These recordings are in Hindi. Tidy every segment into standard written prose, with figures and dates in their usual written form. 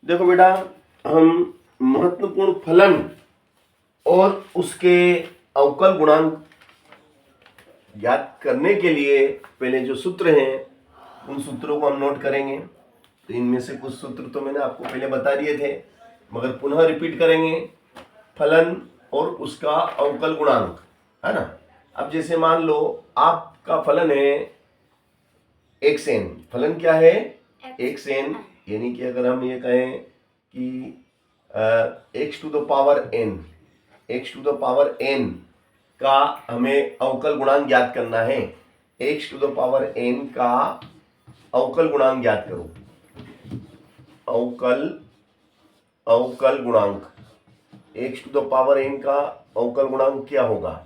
देखो बेटा, हम महत्वपूर्ण फलन और उसके अवकल गुणांक याद करने के लिए पहले जो सूत्र हैं उन सूत्रों को हम नोट करेंगे। तो इनमें से कुछ सूत्र तो मैंने आपको पहले बता दिए थे, मगर पुनः रिपीट करेंगे। फलन और उसका अवकल गुणांक, है ना। अब जैसे मान लो आपका फलन है xn। फलन क्या है? xn, यानी कि अगर हम ये कहें कि x to the power n का हमें अवकल गुणांक ज्ञात करना है। x to the power n का अवकल गुणांक ज्ञात करो। अवकल गुणांक x to the power n का अवकल गुणांक क्या होगा?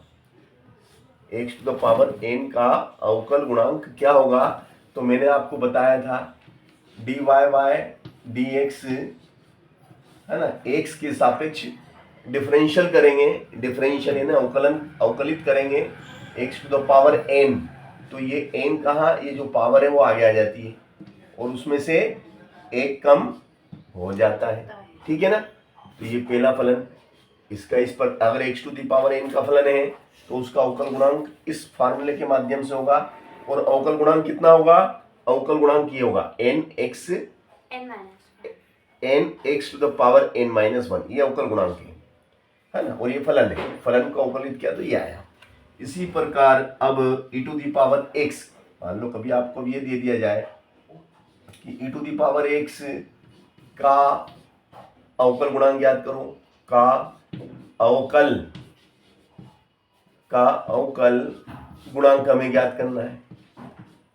x to the power n का अवकल गुणांक क्या होगा? तो मैंने आपको बताया था dy y dx, है ना, x के सापेक्ष डिफरेंशियल करेंगे। डिफरेंशियल यानी अवकलित करेंगे x to the power n। तो ये n कहाँ, ये जो पावर है वो आगे आ जाती है और उसमें से एक कम हो जाता है, ठीक है ना। तो ये पहला फलन, इसका इस पर अगर x to the power n का फलन है तो उसका अवकल गुणांक इस फार्मूले के माध्यम से होगा। और अवकल गुणांक कितना होगा? अवकल गुणांक ये होगा n x to the power n minus 1, ये अवकल गुणांक है ना। और ये फलन है, फलन को अवकलित किया तो ये आया। इसी प्रकार अब e to the power x, मान लो कभी आपको ये दे दिया जाए कि e to the power x का अवकल गुणांक ज्ञात करो, का अवकल गुणांक हमें ज्ञात करना है।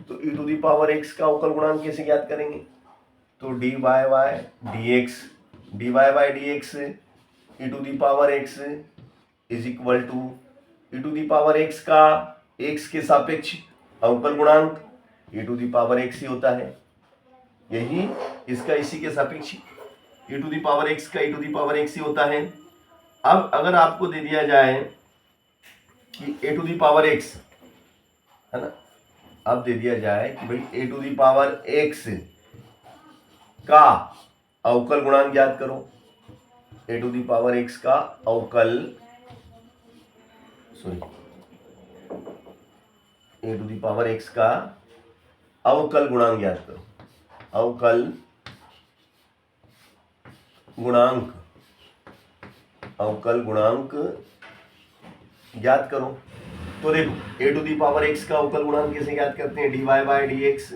तो e to the power x का अवकल गुणांक कैसे ज्ञात करेंगे? तो dy y dx e to the power x is equal to e to the power x का x के सापेक्ष अवकल गुणांक e to the power x ही होता है। यही इसका इसी के सापेक्ष e to the power x का e to the power x ही होता है। अब अगर आपको दे दिया जाए कि a to the power x, है ना, अब दे दिया जाए कि भाई a to the power x का अवकल गुणांक ज्ञात करो। a to the power x का अवकल, a to the power x का अवकल गुणांक ज्ञात करो। अवकल गुणांक ज्ञात करो। तो देखो a to the power x का अवकल गुणांक कैसे ज्ञात करते हैं? dy by dx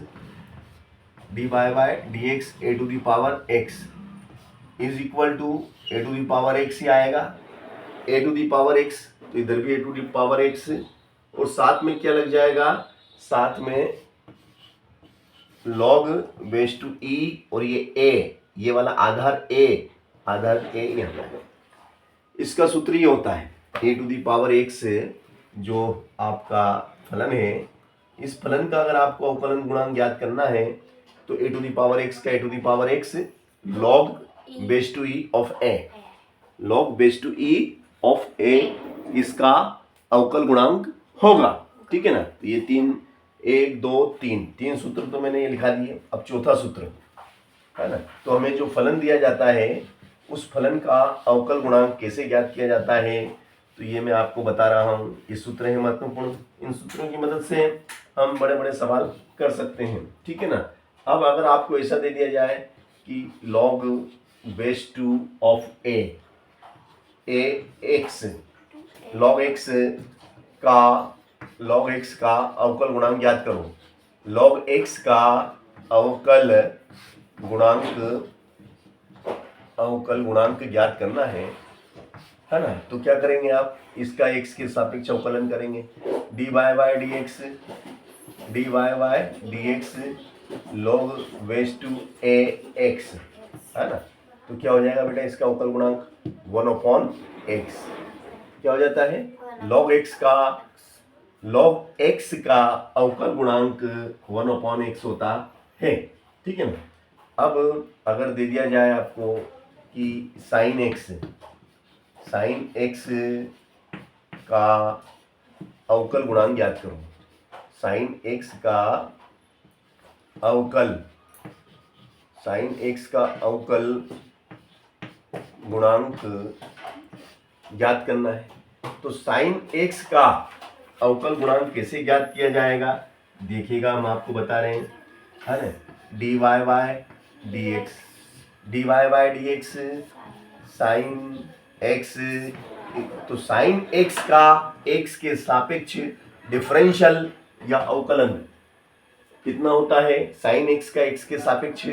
a to the power x is equal to a to the power x ही आएगा। a to the power x, तो इधर भी a to the power x, और साथ में क्या लग जाएगा? साथ में log बेस टू e, और ये a, ये वाला आधार a यहाँ है। इसका सूत्र ये होता है a to the power x जो आपका फलन है, इस फलन का अगर आपको अवकलन गुणांक ज्ञात करना है तो a to the power x का a to the power x log base to e of a इसका अवकल गुणांक होगा, ठीक है ना। तो ये 1 2 3 सूत्र तो मैंने ये लिखा दिए। अब चौथा सूत्र, है ना। तो हमें जो फलन दिया जाता है उस फलन का अवकल गुणांक कैसे ज्ञात किया जाता है, तो ये मैं आपको बता रहा हूँ। ये सूत्र है महत्वपूर्ण, इन सूत्रों की मदद से हम बड़े बड़े सवाल कर सकते हैं, ठीक है ना। अब अगर आपको ऐसा दे दिया जाए कि log base two of x, log x का अवकल गुणांक ज्ञात करो। log x का अवकल गुणांक ज्ञात करना है ना। तो क्या करेंगे आप? इसका x के सापेक्ष अवकलन करेंगे। dy y dx log base to ax, है ना। तो क्या हो जाएगा बेटा? इसका अवकल गुणांक 1/x क्या हो जाता है? log x का अवकल गुणांक 1/x होता है, ठीक है ना। अब अगर दे दिया जाए आपको कि sin x का अवकल गुणांक ज्ञात करो। sin x का अवकल साइन एक्स का अवकल गुणांक ज्ञात करना है। तो साइन एक्स का अवकल गुणांक कैसे ज्ञात किया जाएगा, देखिएगा हम आपको बता रहे हैं, है ना। D y by d x, d y by d x sine x. तो साइन एक्स का एक्स के सापेक्ष डिफरेंशियल या अवकलन कितना होता है, साइन एक्स का एक्स के सापेक्ष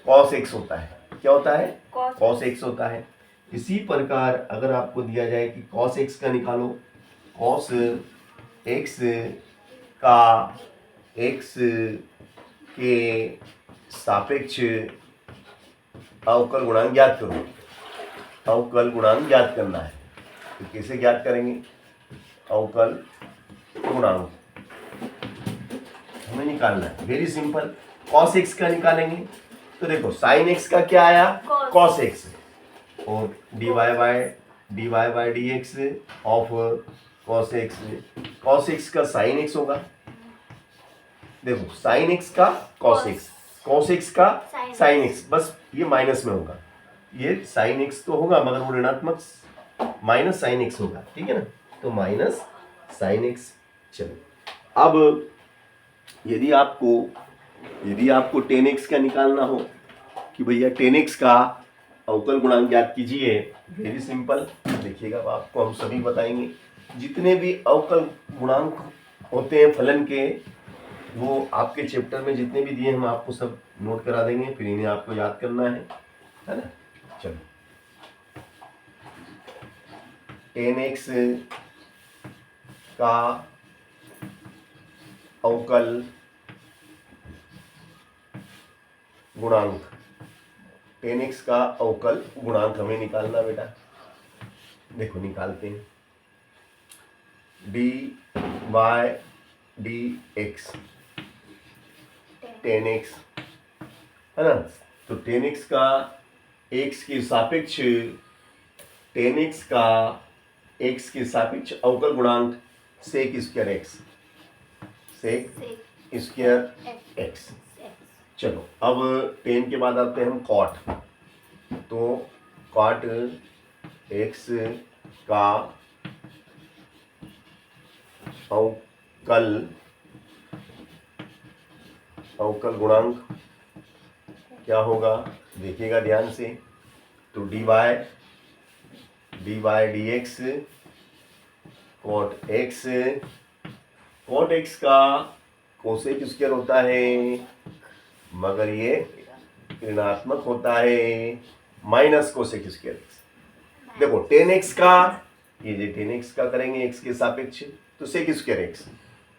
कॉस एक्स होता है। क्या होता है, कॉस एक्स होता है। इसी प्रकार अगर आपको दिया जाए कि कॉस एक्स का निकालो, कॉस एक्स का एक्स के सापेक्ष अवकल गुणांक ज्ञात करो, अवकल गुणांक ज्ञात करना है। तो कैसे ज्ञात करेंगे, अवकल गुणांक हमें निकालना है, वेरी सिंपल। कॉस एक्स का निकालेंगे तो देखो साइन एक्स का क्या आया, कॉस एक्स, और d y by d x of cos x, cos x का साइन एक्स होगा। देखो साइन एक्स का कॉस एक्स, कॉस एक्स का साइन एक्स, बस ये माइनस में होगा, ये साइन एक्स तो होगा मगर वो ऋणात्मक माइनस साइन एक्स होगा, ठीक है ना। तो माइनस साइन एक्स। चलो अब यदि आपको टेन एक्स का निकालना हो कि भैया टेन एक्स का अवकल गुणांक ज्ञात कीजिए, वेरी सिंपल। देखिएगा अब आपको हम सभी बताएंगे, जितने भी अवकल गुणांक होते हैं फलन के, वो आपके चैप्टर में जितने भी दिए हम आपको सब नोट करा देंगे, फिर इन्हें आपको याद करना है ना। चलो टेन एक्स का अवकल गुणांक, टेन एक्स का अवकल गुणांक हमें निकालना बेटा। देखो निकालते हैं, d y d x tan x, है ना। तो टेन एक्स का एक्स के सापेक्ष, टेन एक्स का एक्स के सापेक्ष अवकल गुणांक sec square x, sec square x. चलो अब टेन के बाद आते हैं हम कॉट, तो कॉट एक्स का अवकल गुणांक क्या होगा, देखिएगा ध्यान से। तो d y d x cot x का कोसेक स्क्वायर होता है, मगर ये ऋणात्मक होता है, माइनस कोसेक स्क्वायर। देखो टेन एक्स का, ये टेन एक्स का करेंगे एक्स के सापेक्ष तो sec square x,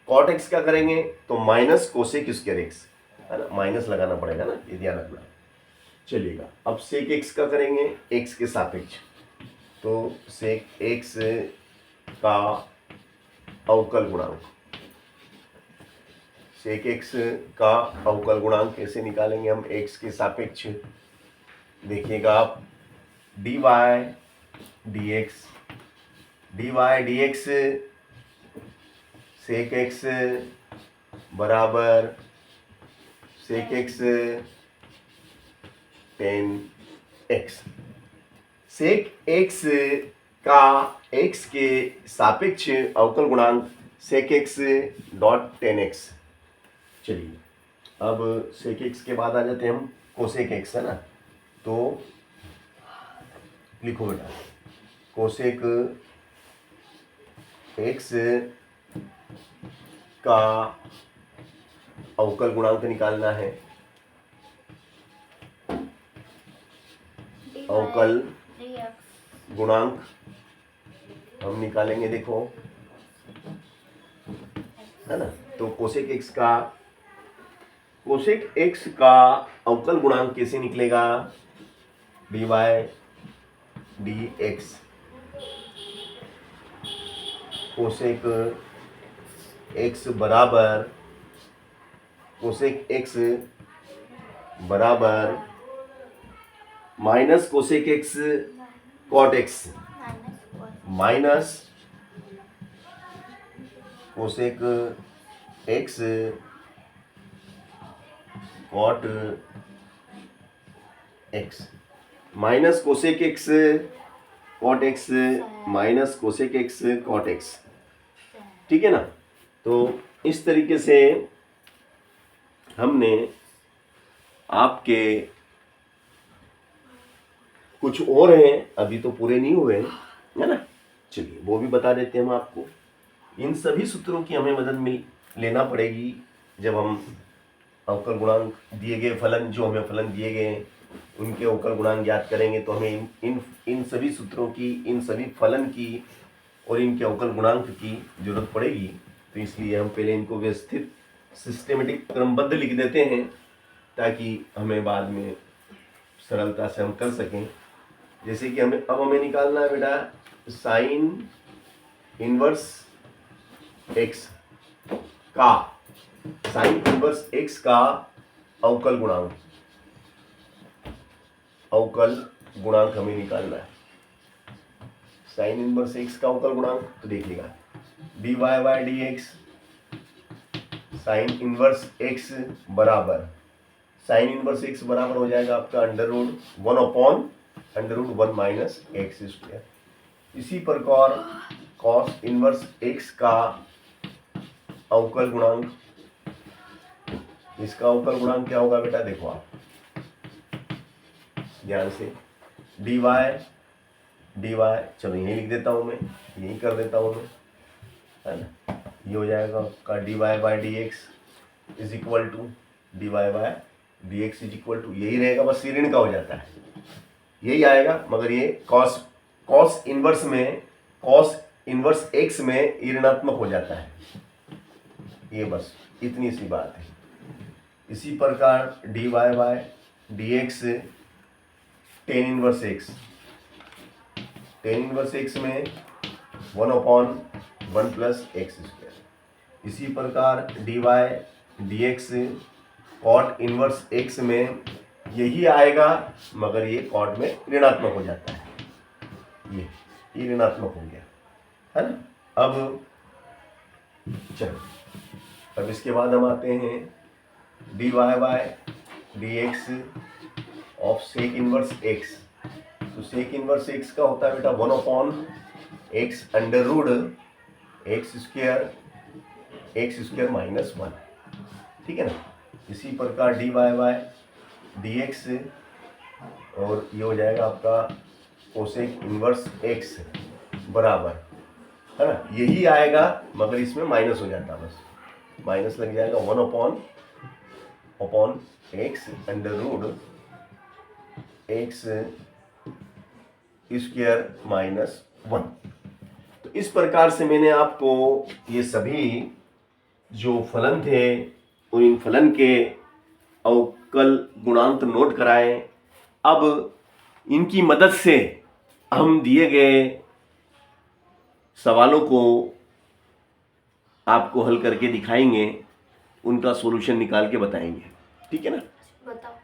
cot x का करेंगे तो माइनस कोसेक स्क्वायर एक्स, है ना, माइनस लगाना पड़ेगा ना, ये ध्यान रखना। चलिएगा अब सेक एक्स का करेंगे एक्स के सापेक्ष, तो सेक एक्स का अवकल गुणांक, सेक एक्स का अवकल गुणांक कैसे निकालेंगे हम एक्स के सापेक्ष, देखिएगा आप, d y d x sec x बराबर sec x tan x. Sec x का एक्स के सापेक्ष अवकल गुणांक sec x dot tan x. चलिए अब सेक एक्स के बाद आ जाते हैं हम कोसेक एक्स, है ना। तो लिखो बेटा, कोसेक एक्स का अवकल गुणांक निकालना है, अवकल गुणांक हम निकालेंगे, देखो, है ना। तो कोसेक एक्स का अवकल गुणांक कैसे निकलेगा, d y d x cosec x बराबर minus cosec x cot x, minus cosec x cot x minus cosec x cot x minus cosec x cot x, ठीक है ना। तो इस तरीके से हमने आपके कुछ और हैं, अभी तो पूरे नहीं हुए हैं, है ना। चलिए वो भी बता देते हैं हम आपको। इन सभी सूत्रों की हमें मदद लेना पड़ेगी जब हम अवकल गुणांक दिए गए फलन, जो हमें फलन दिए गए हैं उनके अवकल गुणांक ज्ञात करेंगे, तो हमें इन सभी सूत्रों की, इन सभी फलन की और इनके अवकल गुणांक की जरूरत पड़ेगी। तो इसलिए हम पहले इनको व्यवस्थित सिस्टेमेटिक क्रमबद्ध लिख देते हैं ताकि हमें बाद में सरलता से हम कर सकें। जैसे कि हमें निकालना है बेटा साइन इनवर्स एक्स का, साइन इनवर्स एक्स का अवकल गुणांक, अवकल गुणांक हमें निकालना है। साइन इनवर्स एक्स का अवकल गुणांक तो देखिएगा d y by d x sine inverse x बराबर, साइन इनवर्स एक्स बराबर हो जाएगा आपका under root 1 upon under root 1 minus x square. इसी प्रकार कॉस इनवर्स एक्स का अवकल गुणांक, इसका अवकल गुणांक क्या होगा बेटा, देखो आप ध्यान से, डी वाई, चलो यही लिख देता हूं मैं, यही कर देता हूं मैं, है ना। ये हो जाएगा आपका d y by d x is equal to d y by d x is equal to, यही रहेगा, बस ये ऋण का हो जाता है, यही आएगा। मगर ये कॉस इनवर्स एक्स में ये ऋणात्मक हो जाता है, ये बस इतनी सी बात है। इसी प्रकार d y by d x tan inverse x, tan inverse x में 1 अपॉन 1 प्लस एक्स स्क्वायर। इसी प्रकार d y d x cot inverse x में यही आएगा, मगर ये कॉट में ऋणात्मक हो जाता है, ये ऋणात्मक हो गया, है ना। अब चलो, अब इसके बाद हम आते हैं d y by d x of sec inverse x. तो सेक इनवर्स एक्स का होता है बेटा 1 upon x under root x square minus 1, ठीक है ना। इसी प्रकार d y by d x, और ये हो जाएगा आपका कोसेक इनवर्स एक्स बराबर, है ना, यही आएगा, मगर इसमें माइनस हो जाता है, बस माइनस लग जाएगा 1 upon x under root x square minus 1। तो इस प्रकार से मैंने आपको ये सभी जो फलन थे और इन फलन के अवकल गुणांक नोट कराए। अब इनकी मदद से हम दिए गए सवालों को आपको हल करके दिखाएंगे, उनका सॉल्यूशन निकाल के बताएंगे, ठीक है ना। बताओ।